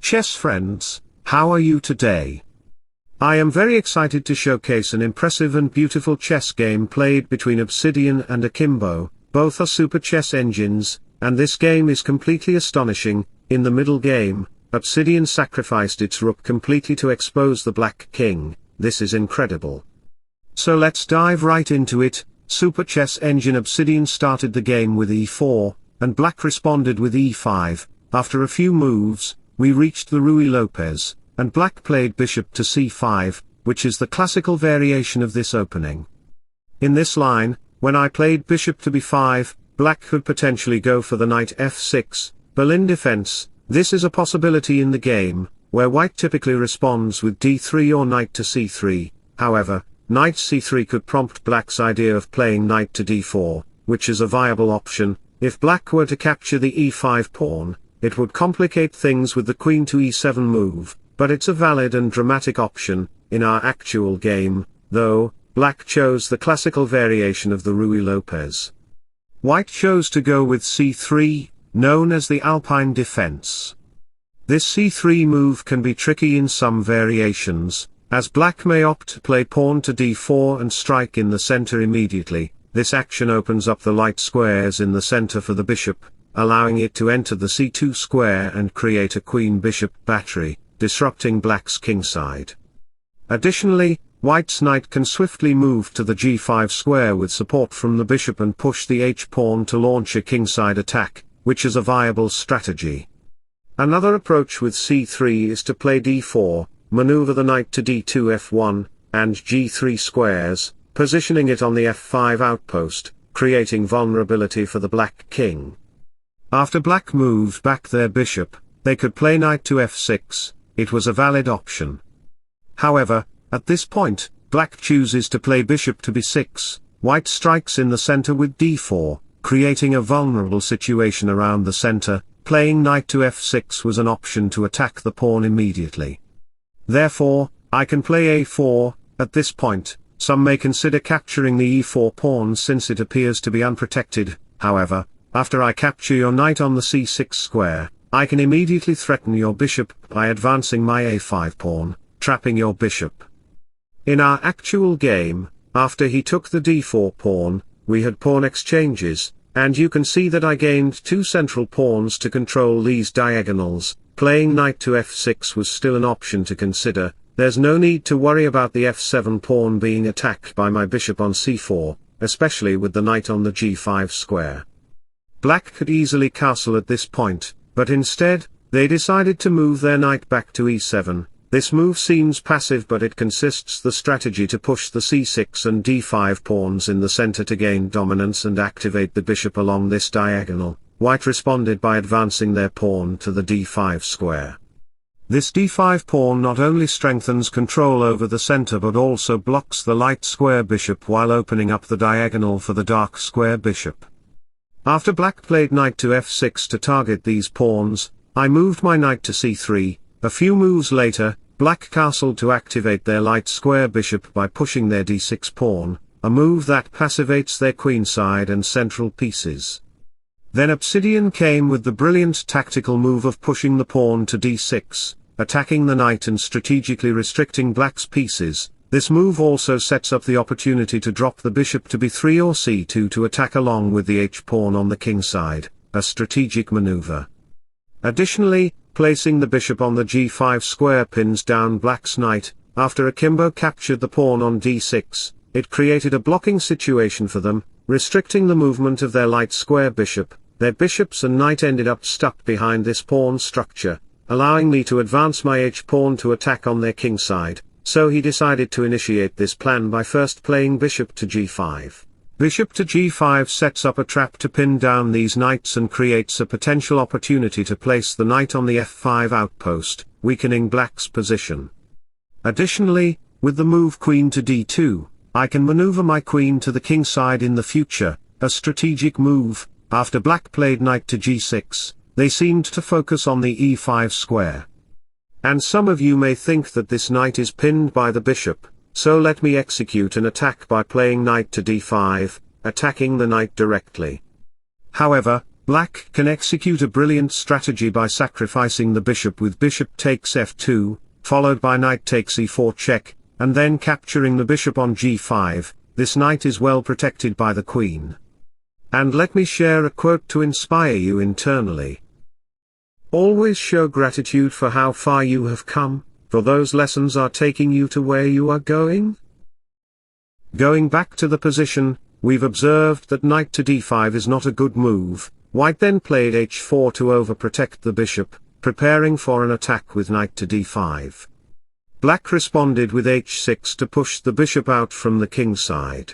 Chess friends, how are you today? I am very excited to showcase an impressive and beautiful chess game played between Obsidian and Akimbo. Both are super chess engines, and this game is completely astonishing. In the middle game, Obsidian sacrificed its rook completely to expose the black king. This is incredible. So let's dive right into it. Super chess engine Obsidian started the game with e4, and black responded with e5. After a few moves, we reached the Ruy Lopez, and black played bishop to c5, which is the classical variation of this opening. In this line, when I played bishop to b5, black could potentially go for the knight f6, Berlin defense. This is a possibility in the game, where white typically responds with d3 or knight to c3. However, knight c3 could prompt black's idea of playing knight to d4, which is a viable option. If black were to capture the e5 pawn, it would complicate things with the queen to e7 move, but it's a valid and dramatic option. In our actual game, though, black chose the classical variation of the Ruy Lopez. White chose to go with c3, known as the Alpine defense. This c3 move can be tricky in some variations, as black may opt to play pawn to d4 and strike in the center immediately. This action opens up the light squares in the center for the bishop, allowing it to enter the c2 square and create a queen-bishop battery, disrupting black's kingside. Additionally, white's knight can swiftly move to the g5 square with support from the bishop and push the h-pawn to launch a kingside attack, which is a viable strategy. Another approach with c3 is to play d4, maneuver the knight to d2 f1, and g3 squares, positioning it on the f5 outpost, creating vulnerability for the black king. After black moved back their bishop, they could play knight to f6, it was a valid option. However, at this point, black chooses to play bishop to b6, white strikes in the center with d4, creating a vulnerable situation around the center. Playing knight to f6 was an option to attack the pawn immediately. Therefore, I can play a4, at this point. Some may consider capturing the e4 pawn since it appears to be unprotected. However, after I capture your knight on the c6 square, I can immediately threaten your bishop by advancing my a5 pawn, trapping your bishop. In our actual game, after he took the d4 pawn, we had pawn exchanges, and you can see that I gained two central pawns to control these diagonals. Playing knight to f6 was still an option to consider. There's no need to worry about the f7 pawn being attacked by my bishop on c4, especially with the knight on the g5 square. Black could easily castle at this point, but instead, they decided to move their knight back to e7. This move seems passive, but it consists the strategy to push the c6 and d5 pawns in the center to gain dominance and activate the bishop along this diagonal. White responded by advancing their pawn to the d5 square. This d5 pawn not only strengthens control over the center but also blocks the light square bishop while opening up the diagonal for the dark square bishop. After black played knight to f6 to target these pawns, I moved my knight to c3. A few moves later, black castled to activate their light square bishop by pushing their d6 pawn, a move that passivates their queenside and central pieces. Then Obsidian came with the brilliant tactical move of pushing the pawn to d6, attacking the knight and strategically restricting black's pieces. This move also sets up the opportunity to drop the bishop to b3 or c2 to attack along with the h-pawn on the kingside, a strategic maneuver. Additionally, placing the bishop on the g5 square pins down black's knight. After Akimbo captured the pawn on d6, it created a blocking situation for them, restricting the movement of their light square bishop. Their bishops and knight ended up stuck behind this pawn structure, allowing me to advance my h-pawn to attack on their kingside. So he decided to initiate this plan by first playing bishop to g5. Bishop to g5 sets up a trap to pin down these knights and creates a potential opportunity to place the knight on the f5 outpost, weakening black's position. Additionally, with the move queen to d2, I can maneuver my queen to the kingside in the future, a strategic move. After black played knight to g6, they seemed to focus on the e5 square. And some of you may think that this knight is pinned by the bishop, so let me execute an attack by playing knight to d5, attacking the knight directly. However, Black can execute a brilliant strategy by sacrificing the bishop with bishop takes f2, followed by knight takes e4 check, and then capturing the bishop on g5. This knight is well protected by the queen. And let me share a quote to inspire you internally. Always show gratitude for how far you have come, for those lessons are taking you to where you are going. Going back to the position, we've observed that knight to d5 is not a good move. White then played h4 to overprotect the bishop, preparing for an attack with knight to d5. Black responded with h6 to push the bishop out from the king side.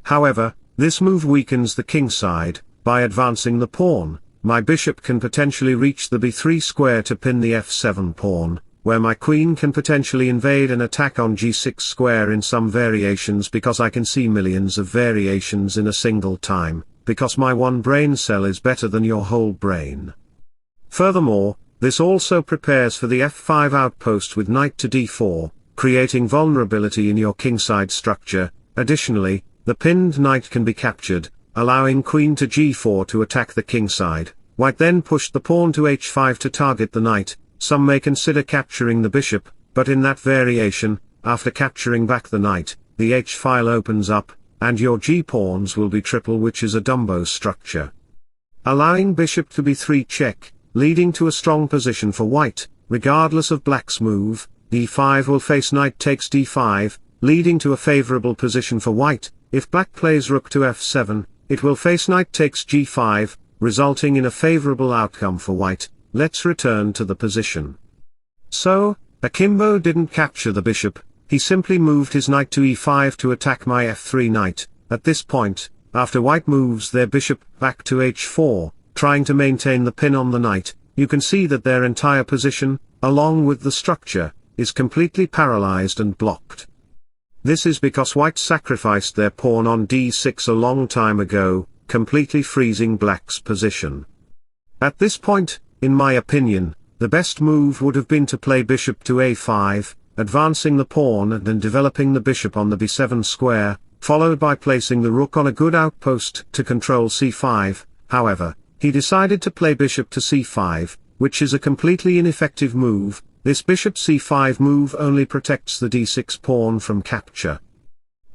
However, this move weakens the king side. By advancing the pawn, my bishop can potentially reach the b3 square to pin the f7 pawn, where my queen can potentially invade and attack on g6 square in some variations, because I can see millions of variations in a single time, because my one brain cell is better than your whole brain. Furthermore, this also prepares for the f5 outpost with knight to d4, creating vulnerability in your kingside structure. Additionally, the pinned knight can be captured, allowing queen to g4 to attack the kingside. White then pushed the pawn to h5 to target the knight. Some may consider capturing the bishop, but in that variation, after capturing back the knight, the h-file opens up, and your g-pawns will be triple, which is a Dumbo structure. Allowing bishop to b3 check, leading to a strong position for white. Regardless of black's move, d5 will face knight takes d5, leading to a favorable position for white. If black plays rook to f7, it will face knight takes g5, resulting in a favorable outcome for white. Let's return to the position. So, Akimbo didn't capture the bishop, he simply moved his knight to e5 to attack my f3 knight. At this point, after white moves their bishop back to h4, trying to maintain the pin on the knight, you can see that their entire position, along with the structure, is completely paralyzed and blocked. This is because white sacrificed their pawn on d6 a long time ago, completely freezing black's position. At this point, in my opinion, the best move would have been to play bishop to a5, advancing the pawn and then developing the bishop on the b7 square, followed by placing the rook on a good outpost to control c5. However, he decided to play bishop to c5, which is a completely ineffective move. This bishop c5 move only protects the d6 pawn from capture.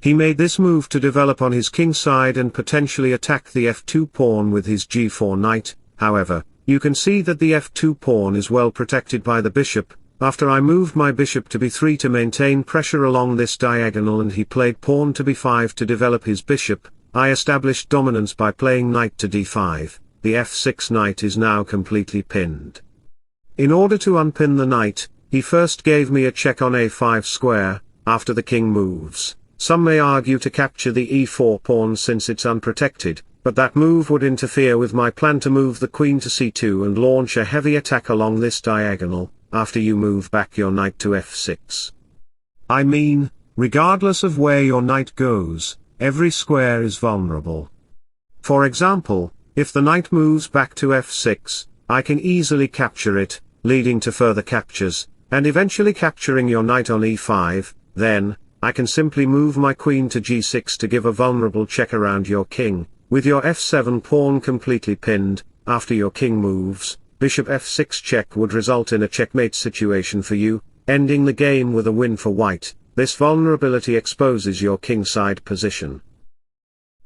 He made this move to develop on his king side and potentially attack the f2 pawn with his g4 knight. However, you can see that the f2 pawn is well protected by the bishop. After I moved my bishop to b3 to maintain pressure along this diagonal and he played pawn to b5 to develop his bishop, I established dominance by playing knight to d5. The f6 knight is now completely pinned. In order to unpin the knight, he first gave me a check on a5 square. After the king moves, some may argue to capture the e4 pawn since it's unprotected, but that move would interfere with my plan to move the queen to c2 and launch a heavy attack along this diagonal, after you move back your knight to f6. I mean, regardless of where your knight goes, every square is vulnerable. For example, if the knight moves back to f6, I can easily capture it, leading to further captures, and eventually capturing your knight on e5. Then, I can simply move my queen to g6 to give a vulnerable check around your king, with your f7 pawn completely pinned. After your king moves, bishop f6 check would result in a checkmate situation for you, ending the game with a win for white. This vulnerability exposes your kingside position.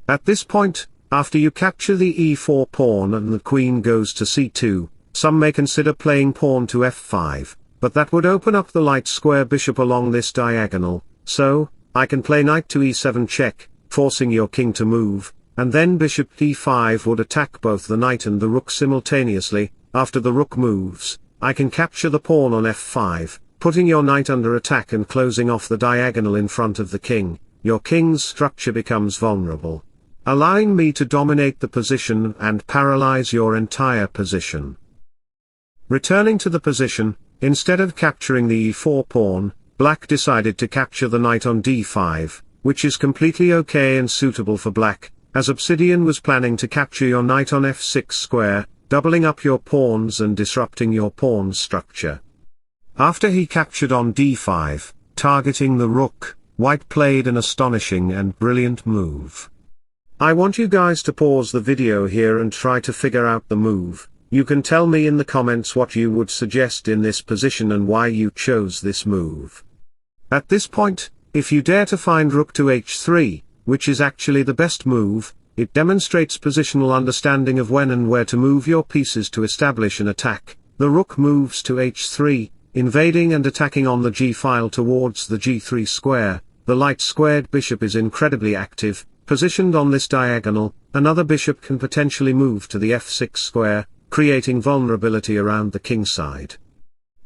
At this point, after you capture the e4 pawn and the queen goes to c2, some may consider playing pawn to f5, but that would open up the light square bishop along this diagonal. So, I can play knight to e7 check, forcing your king to move, and then bishop d5 would attack both the knight and the rook simultaneously. After the rook moves, I can capture the pawn on f5, putting your knight under attack and closing off the diagonal in front of the king. Your king's structure becomes vulnerable, allowing me to dominate the position and paralyze your entire position. Returning to the position, instead of capturing the e4 pawn, black decided to capture the knight on d5, which is completely okay and suitable for black, as Obsidian was planning to capture your knight on f6 square, doubling up your pawns and disrupting your pawn structure. After he captured on d5, targeting the rook, white played an astonishing and brilliant move. I want you guys to pause the video here and try to figure out the move. You can tell me in the comments what you would suggest in this position and why you chose this move. At this point, if you dare to find rook to h3, which is actually the best move, it demonstrates positional understanding of when and where to move your pieces to establish an attack. The rook moves to h3, invading and attacking on the g-file towards the g3 square. The light-squared bishop is incredibly active. Positioned on this diagonal, another bishop can potentially move to the f6 square, creating vulnerability around the king side.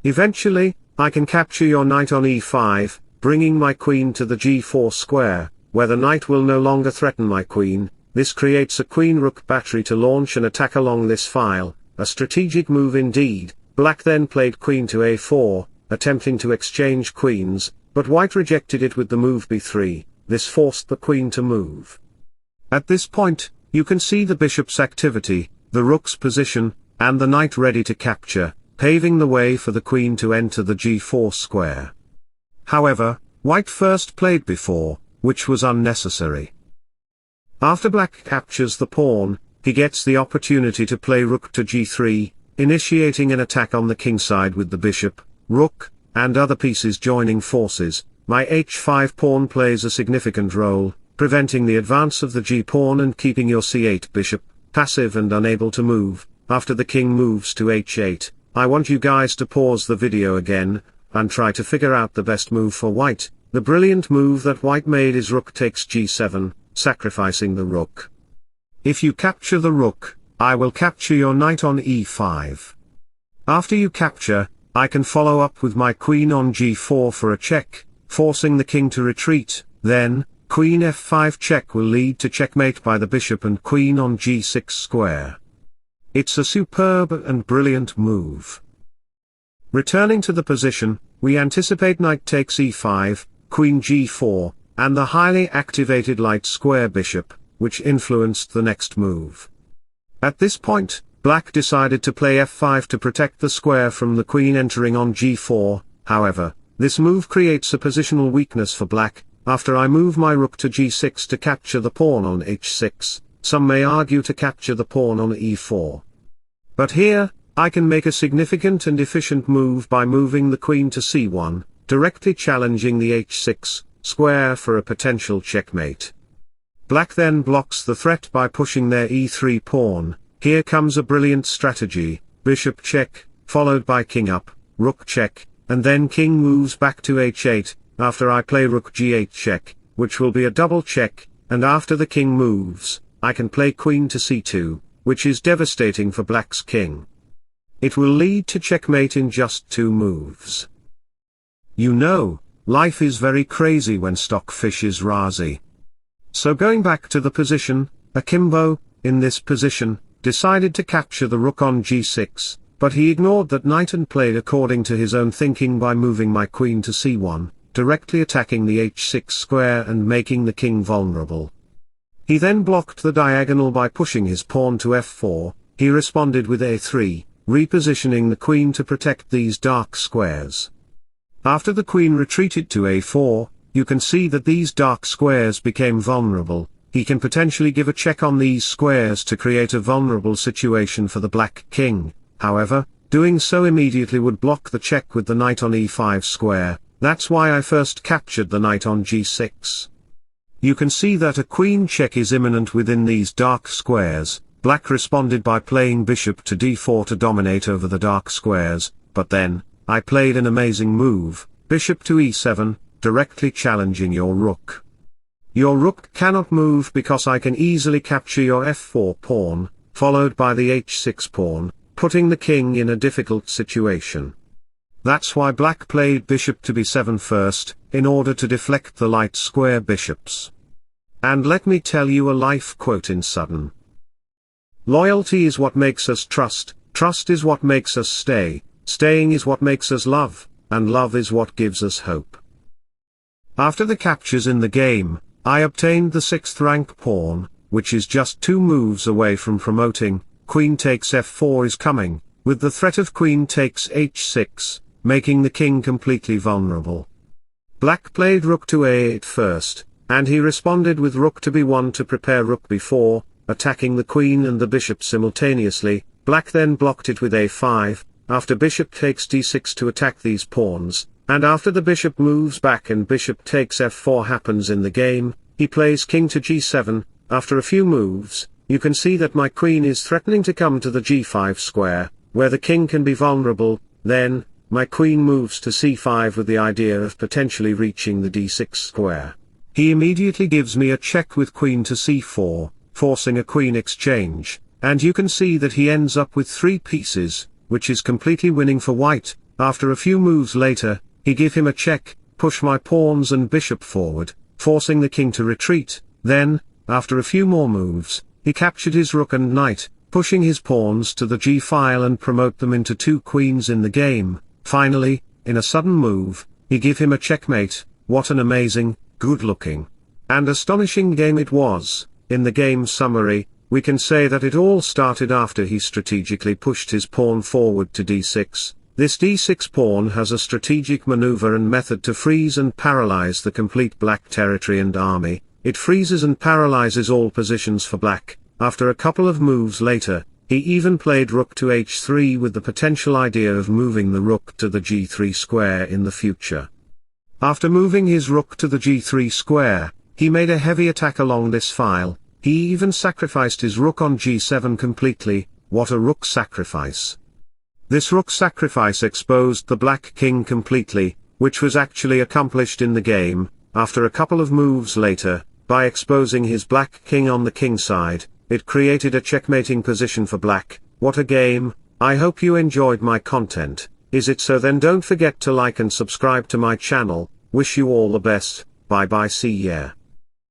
Eventually, I can capture your knight on e5, bringing my queen to the g4 square, where the knight will no longer threaten my queen. This creates a queen-rook battery to launch an attack along this file, a strategic move indeed. Black then played queen to a4, attempting to exchange queens, but white rejected it with the move b3. This forced the queen to move. At this point, you can see the bishop's activity, the rook's position, and the knight ready to capture, paving the way for the queen to enter the g4 square. However, white first played b4, which was unnecessary. After black captures the pawn, he gets the opportunity to play rook to g3, initiating an attack on the king side with the bishop, rook, and other pieces joining forces. My h5 pawn plays a significant role, preventing the advance of the g-pawn and keeping your c8 bishop passive and unable to move. After the king moves to h8, I want you guys to pause the video again, and try to figure out the best move for white. The brilliant move that white made is rook takes g7, sacrificing the rook. If you capture the rook, I will capture your knight on e5. After you capture, I can follow up with my queen on g4 for a check, forcing the king to retreat. Then, queen f5 check will lead to checkmate by the bishop and queen on g6 square. It's a superb and brilliant move. Returning to the position, we anticipate knight takes e5, queen g4, and the highly activated light square bishop, which influenced the next move. At this point, black decided to play f5 to protect the square from the queen entering on g4. However, this move creates a positional weakness for black. After I move my rook to g6 to capture the pawn on h6, some may argue to capture the pawn on e4. But here, I can make a significant and efficient move by moving the queen to c1, directly challenging the h6 square for a potential checkmate. Black then blocks the threat by pushing their e3 pawn. Here comes a brilliant strategy: bishop check, followed by king up, rook check, and then king moves back to h8, after I play rook g8 check, which will be a double check, and after the king moves, I can play queen to c2, which is devastating for black's king. It will lead to checkmate in just 2 moves. You know, life is very crazy when Stockfish is Razi. So going back to the position, Akimbo, in this position, decided to capture the rook on g6, but he ignored that knight and played according to his own thinking by moving my queen to c1, directly attacking the h6 square and making the king vulnerable. He then blocked the diagonal by pushing his pawn to f4. He responded with a3, repositioning the queen to protect these dark squares. After the queen retreated to a4, you can see that these dark squares became vulnerable. He can potentially give a check on these squares to create a vulnerable situation for the black king. However, doing so immediately would block the check with the knight on e5 square. That's why I first captured the knight on g6. You can see that a queen check is imminent within these dark squares. Black responded by playing bishop to d4 to dominate over the dark squares, but then, I played an amazing move, bishop to e7, directly challenging your rook. Your rook cannot move because I can easily capture your f4 pawn, followed by the h6 pawn, putting the king in a difficult situation. That's why black played bishop to b7 first, in order to deflect the light square bishops. And let me tell you a life quote in sudden. Loyalty is what makes us trust is what makes us staying is what makes us love, and love is what gives us hope. After the captures in the game, I obtained the 6th rank pawn, which is just 2 moves away from promoting. Queen takes f4 is coming, with the threat of queen takes h6, making the king completely vulnerable. Black played rook to a8 first, and he responded with rook to b1 to prepare rook b4, attacking the queen and the bishop simultaneously. Black then blocked it with a5, after bishop takes d6 to attack these pawns, and after the bishop moves back and bishop takes f4 happens in the game, he plays king to g7. After a few moves, you can see that my queen is threatening to come to the g5 square, where the king can be vulnerable. Then, my queen moves to c5 with the idea of potentially reaching the d6 square. He immediately gives me a check with queen to c4, forcing a queen exchange, and you can see that he ends up with 3 pieces, which is completely winning for white. After a few moves later, he give him a check, push my pawns and bishop forward, forcing the king to retreat. Then, after a few more moves, he captured his rook and knight, pushing his pawns to the g-file and promote them into 2 queens in the game. Finally, in a sudden move, he give him a checkmate. What an amazing, good-looking, and astonishing game it was. In the game summary, we can say that it all started after he strategically pushed his pawn forward to d6. This d6 pawn has a strategic maneuver and method to freeze and paralyze the complete black territory and army. It freezes and paralyzes all positions for black. After a couple of moves later, he even played rook to h3 with the potential idea of moving the rook to the g3 square in the future. After moving his rook to the g3 square, he made a heavy attack along this file. He even sacrificed his rook on g7 completely. What a rook sacrifice! This rook sacrifice exposed the black king completely, which was actually accomplished in the game. After a couple of moves later, by exposing his black king on the king side, it created a checkmating position for black. What a game! I hope you enjoyed my content. Is it so? Then don't forget to like and subscribe to my channel. Wish you all the best. Bye bye, see ya.